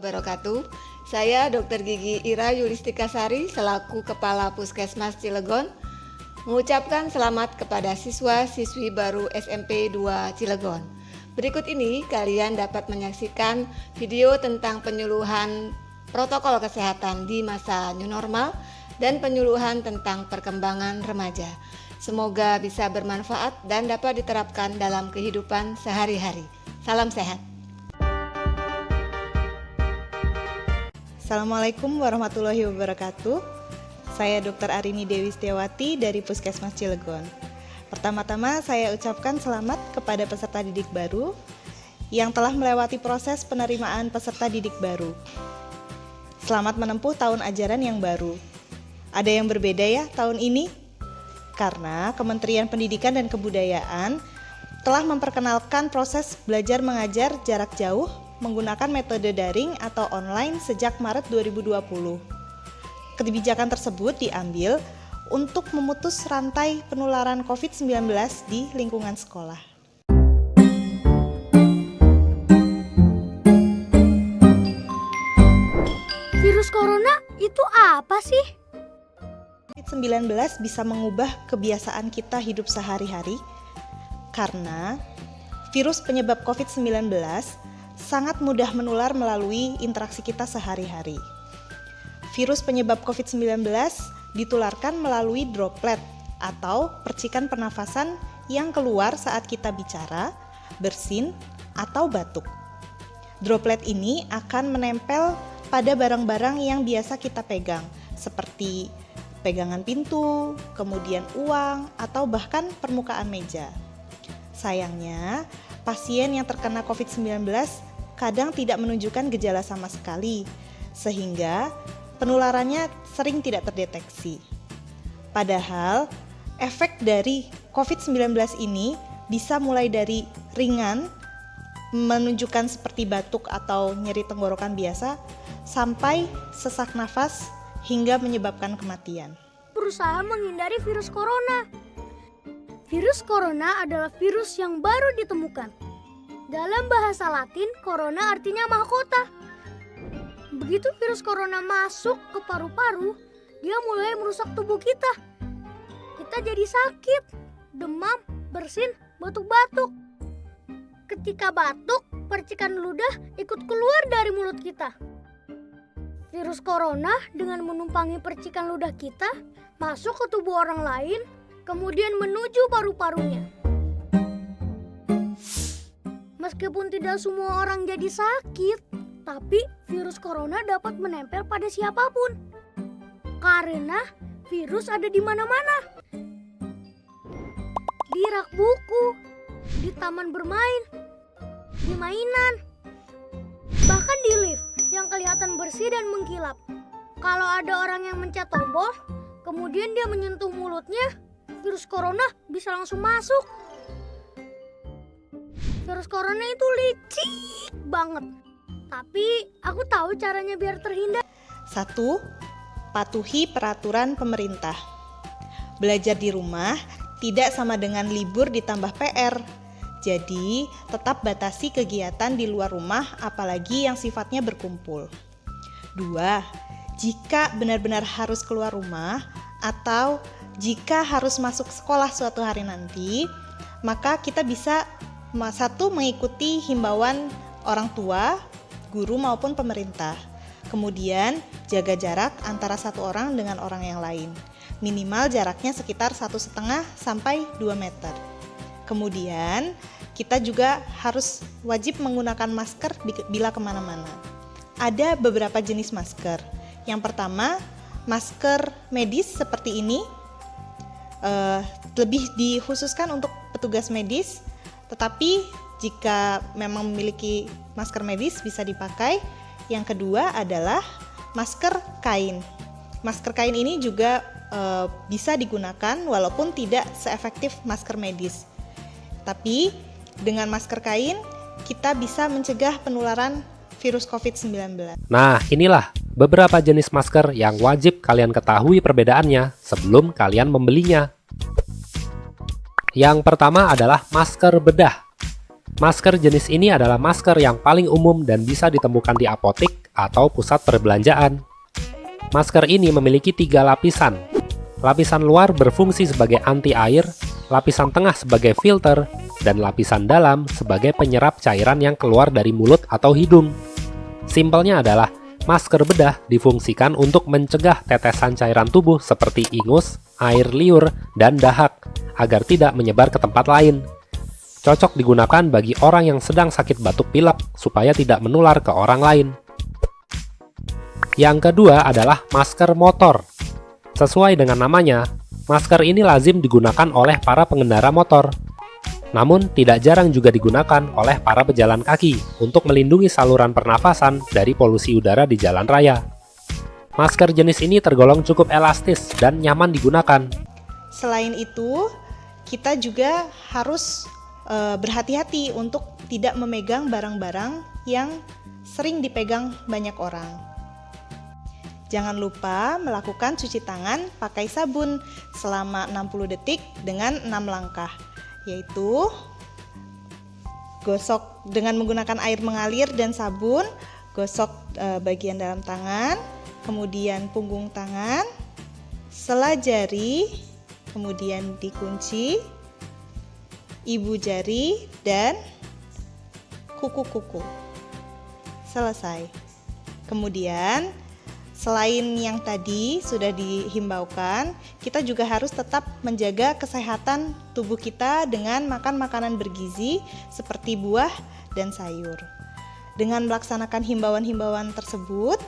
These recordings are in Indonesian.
wabarakatuh. Saya Dr. Gigi Ira Yulistika Sari selaku Kepala Puskesmas Cilegon mengucapkan selamat kepada siswa-siswi baru SMP 2 Cilegon. Berikut ini kalian dapat menyaksikan video tentang penyuluhan protokol kesehatan di masa new normal dan penyuluhan tentang perkembangan remaja. Semoga bisa bermanfaat dan dapat diterapkan dalam kehidupan sehari-hari. Salam sehat. Assalamualaikum warahmatullahi wabarakatuh. Saya Dr. Arini Dewi Setiawati dari Puskesmas Cilegon. Pertama-tama saya ucapkan selamat kepada peserta didik baru yang telah melewati proses penerimaan peserta didik baru. Selamat menempuh tahun ajaran yang baru. Ada yang berbeda ya tahun ini? Karena Kementerian Pendidikan dan Kebudayaan telah memperkenalkan proses belajar mengajar jarak jauh menggunakan metode daring atau online sejak Maret 2020. Kebijakan tersebut diambil untuk memutus rantai penularan COVID-19 di lingkungan sekolah. Virus corona itu apa sih? COVID-19 bisa mengubah kebiasaan kita hidup sehari-hari karena virus penyebab COVID-19 sangat mudah menular melalui interaksi kita sehari-hari. Virus penyebab COVID-19 ditularkan melalui droplet atau percikan pernafasan yang keluar saat kita bicara, bersin, atau batuk. Droplet ini akan menempel pada barang-barang yang biasa kita pegang, seperti pegangan pintu, kemudian uang, atau bahkan permukaan meja. Sayangnya, pasien yang terkena COVID-19 kadang tidak menunjukkan gejala sama sekali, sehingga penularannya sering tidak terdeteksi. Padahal, efek dari COVID-19 ini bisa mulai dari ringan, menunjukkan seperti batuk atau nyeri tenggorokan biasa, sampai sesak nafas hingga menyebabkan kematian. Berusaha menghindari virus corona. Virus corona adalah virus yang baru ditemukan. Dalam bahasa Latin, corona artinya mahkota. Begitu virus corona masuk ke paru-paru, dia mulai merusak tubuh kita. Kita jadi sakit, demam, bersin, batuk-batuk. Ketika batuk, percikan ludah ikut keluar dari mulut kita. Virus corona dengan menumpangi percikan ludah kita masuk ke tubuh orang lain, kemudian menuju paru-parunya. Meskipun tidak semua orang jadi sakit, tapi virus corona dapat menempel pada siapapun. Karena virus ada di mana-mana. Di rak buku, di taman bermain, di mainan, bahkan di lift yang kelihatan bersih dan mengkilap. Kalau ada orang yang mencet tombol, kemudian dia menyentuh mulutnya, virus corona bisa langsung masuk. Virus corona itu licik banget. Tapi aku tahu caranya biar terhindar. 1. Patuhi peraturan pemerintah. Belajar di rumah tidak sama dengan libur ditambah PR. Jadi, tetap batasi kegiatan di luar rumah apalagi yang sifatnya berkumpul. 2. Jika benar-benar harus keluar rumah atau jika harus masuk sekolah suatu hari nanti, maka kita bisa mengikuti himbauan orang tua, guru maupun pemerintah. Kemudian jaga jarak antara satu orang dengan orang yang lain. Minimal jaraknya sekitar 1,5 sampai 2 meter. Kemudian kita juga harus wajib menggunakan masker bila kemana-mana. Ada beberapa jenis masker. Yang pertama, masker medis seperti ini, lebih dikhususkan untuk petugas medis. Tetapi jika memang memiliki masker medis bisa dipakai. Yang kedua adalah masker kain. Masker kain ini juga bisa digunakan walaupun tidak seefektif masker medis. Tapi dengan masker kain kita bisa mencegah penularan virus COVID-19. Nah, inilah beberapa jenis masker yang wajib kalian ketahui perbedaannya sebelum kalian membelinya. Yang pertama adalah masker bedah. Masker jenis ini adalah masker yang paling umum dan bisa ditemukan di apotek atau pusat perbelanjaan. Masker ini memiliki 3 lapisan. Lapisan luar berfungsi sebagai anti air, lapisan tengah sebagai filter, dan lapisan dalam sebagai penyerap cairan yang keluar dari mulut atau hidung. Simpelnya adalah, masker bedah difungsikan untuk mencegah tetesan cairan tubuh seperti ingus, air liur, dan dahak, agar tidak menyebar ke tempat lain. Cocok digunakan bagi orang yang sedang sakit batuk pilek supaya tidak menular ke orang lain. Yang kedua adalah masker motor. Sesuai dengan namanya, masker ini lazim digunakan oleh para pengendara motor. Namun, tidak jarang juga digunakan oleh para pejalan kaki untuk melindungi saluran pernafasan dari polusi udara di jalan raya. Masker jenis ini tergolong cukup elastis dan nyaman digunakan. Selain itu, kita juga harus berhati-hati untuk tidak memegang barang-barang yang sering dipegang banyak orang. Jangan lupa melakukan cuci tangan pakai sabun selama 60 detik dengan 6 langkah, yaitu gosok dengan menggunakan air mengalir dan sabun, gosok bagian dalam tangan, kemudian punggung tangan, sela jari, kemudian dikunci, ibu jari, dan kuku-kuku. Selesai. Kemudian selain yang tadi sudah dihimbaukan, kita juga harus tetap menjaga kesehatan tubuh kita dengan makan makanan bergizi seperti buah dan sayur. Dengan melaksanakan himbauan-himbauan tersebut,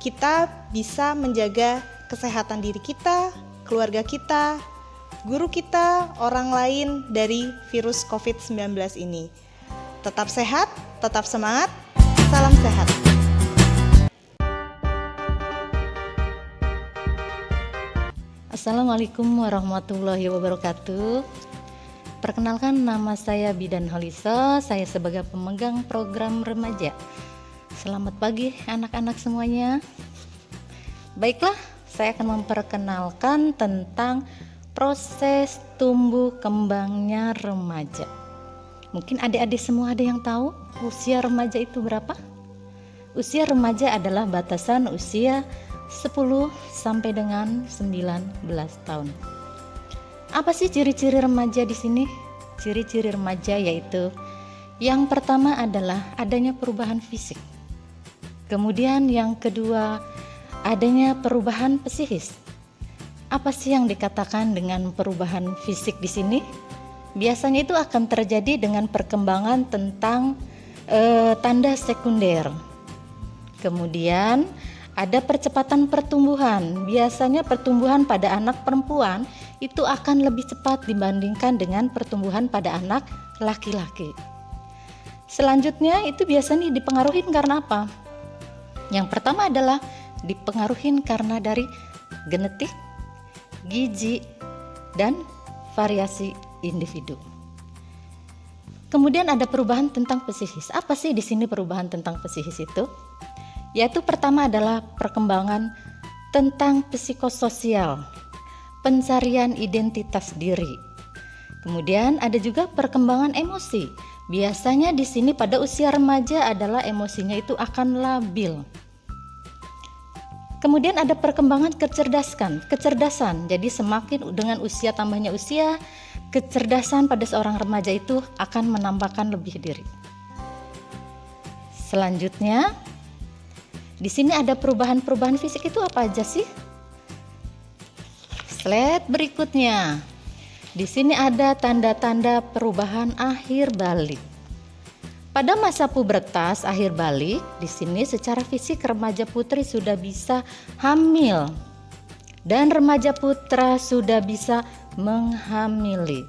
kita bisa menjaga kesehatan diri kita, keluarga kita, guru kita, orang lain dari virus COVID-19 ini. Tetap sehat, tetap semangat, salam sehat. Assalamualaikum warahmatullahi wabarakatuh. Perkenalkan, nama saya Bidan Holisa, saya sebagai pemegang program remaja. Selamat pagi anak-anak semuanya. Baiklah, saya akan memperkenalkan tentang proses tumbuh kembangnya remaja. Mungkin adik-adik semua ada yang tahu usia remaja itu berapa? Usia remaja adalah batasan usia 10 sampai dengan 19 tahun. Apa sih ciri-ciri remaja di sini? Ciri-ciri remaja yaitu yang pertama adalah adanya perubahan fisik. Kemudian yang kedua, adanya perubahan psikis. Apa sih yang dikatakan dengan perubahan fisik di sini? Biasanya itu akan terjadi dengan perkembangan tentang tanda sekunder. Kemudian ada percepatan pertumbuhan. Biasanya pertumbuhan pada anak perempuan itu akan lebih cepat dibandingkan dengan pertumbuhan pada anak laki-laki. Selanjutnya itu biasanya dipengaruhi karena apa? Yang pertama adalah dipengaruhi karena dari genetik, gizi, dan variasi individu. Kemudian ada perubahan tentang psikis. Apa sih di sini perubahan tentang psikis itu? Yaitu pertama adalah perkembangan tentang psikososial, pencarian identitas diri. Kemudian ada juga perkembangan emosi. Biasanya di sini pada usia remaja adalah emosinya itu akan labil. Kemudian ada perkembangan kecerdasan. Jadi semakin dengan usia tambahnya usia, kecerdasan pada seorang remaja itu akan menambahkan lebih diri. Selanjutnya, di sini ada perubahan fisik itu apa aja sih? Slide berikutnya. Di sini ada tanda-tanda perubahan akhir balik. Pada masa pubertas akhir balik, di sini secara fisik remaja putri sudah bisa hamil dan remaja putra sudah bisa menghamili.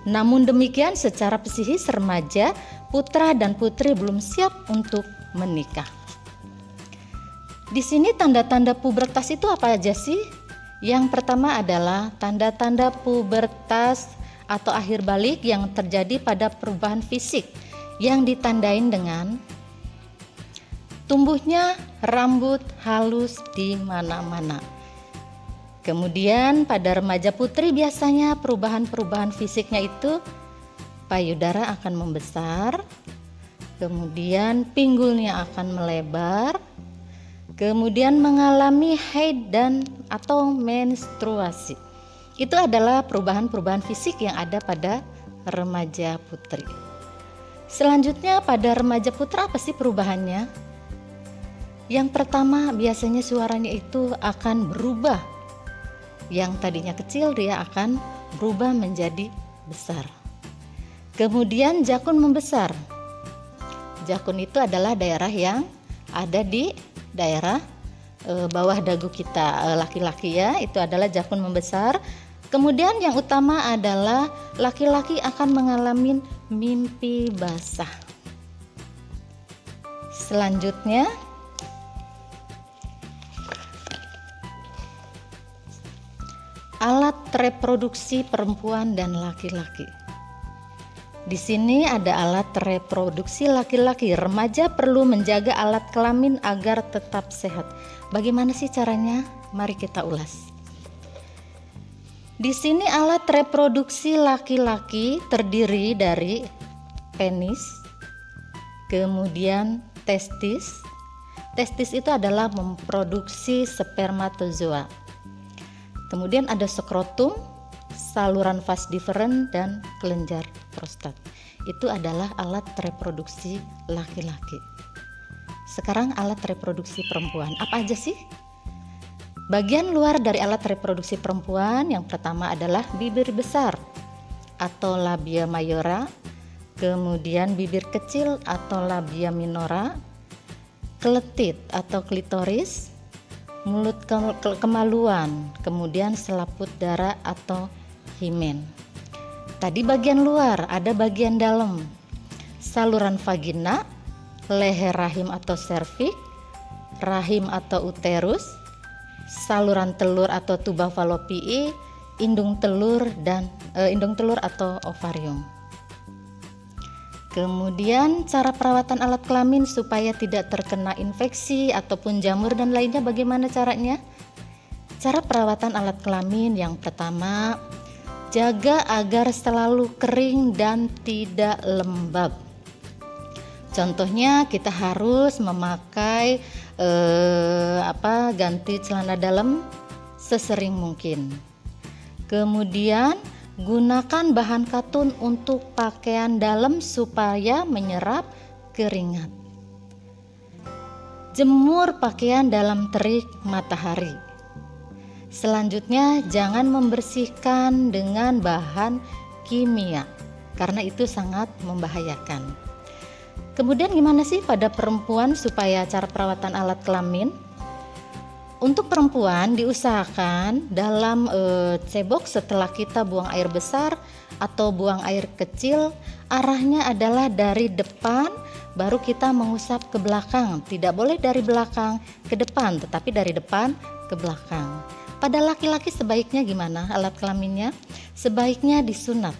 Namun demikian secara psikis remaja putra dan putri belum siap untuk menikah. Di sini tanda-tanda pubertas itu apa aja sih? Yang pertama adalah tanda-tanda pubertas atau akhir balik yang terjadi pada perubahan fisik yang ditandain dengan tumbuhnya rambut halus di mana-mana. Kemudian pada remaja putri biasanya perubahan fisiknya itu payudara akan membesar, kemudian pinggulnya akan melebar, kemudian mengalami haid dan atau menstruasi. Itu adalah perubahan-perubahan fisik yang ada pada remaja putri. Selanjutnya pada remaja putra apa sih perubahannya? Yang pertama biasanya suaranya itu akan berubah. Yang tadinya kecil dia akan berubah menjadi besar. Kemudian jakun membesar. Jakun itu adalah daerah yang ada di daerah bawah dagu kita laki-laki ya, itu adalah jakun membesar. Kemudian yang utama adalah laki-laki akan mengalami mimpi basah. Selanjutnya alat reproduksi perempuan dan laki-laki. Di sini ada alat reproduksi laki-laki. Remaja perlu menjaga alat kelamin agar tetap sehat. Bagaimana sih caranya? Mari kita ulas. Di sini alat reproduksi laki-laki terdiri dari penis, kemudian testis. Testis itu adalah memproduksi spermatozoa. Kemudian ada skrotum, saluran vas deferens, dan kelenjar prostat. Itu adalah alat reproduksi laki-laki. Sekarang alat reproduksi perempuan. Apa aja sih? Bagian luar dari alat reproduksi perempuan yang pertama adalah bibir besar atau labia mayora, kemudian bibir kecil atau labia minora, keletit atau klitoris, mulut kemaluan, kemudian selaput darah atau himen. Tadi bagian luar, ada bagian dalam, saluran vagina, leher rahim atau serviks, rahim atau uterus, saluran telur atau tuba falopii, indung telur atau ovarium. Kemudian cara perawatan alat kelamin supaya tidak terkena infeksi ataupun jamur dan lainnya, bagaimana caranya? Cara perawatan alat kelamin yang pertama, jaga agar selalu kering dan tidak lembab. Contohnya kita harus memakai ganti celana dalam sesering mungkin. Kemudian gunakan bahan katun untuk pakaian dalam supaya menyerap keringat. Jemur pakaian dalam terik matahari. Selanjutnya jangan membersihkan dengan bahan kimia karena itu sangat membahayakan. Kemudian gimana sih pada perempuan supaya cara perawatan alat kelamin? Untuk perempuan diusahakan dalam cebok setelah kita buang air besar atau buang air kecil, arahnya adalah dari depan baru kita mengusap ke belakang. Tidak boleh dari belakang ke depan, tetapi dari depan ke belakang. Pada laki-laki sebaiknya gimana alat kelaminnya? Sebaiknya disunat.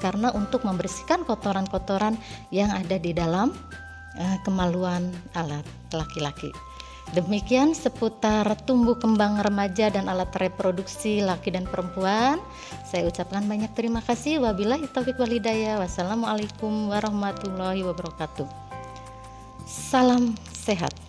Karena untuk membersihkan kotoran-kotoran yang ada di dalam kemaluan alat laki-laki. Demikian seputar tumbuh kembang remaja dan alat reproduksi laki dan perempuan. Saya ucapkan banyak terima kasih. Wabillahi taufiq wal hidayah. Wassalamualaikum warahmatullahi wabarakatuh. Salam sehat.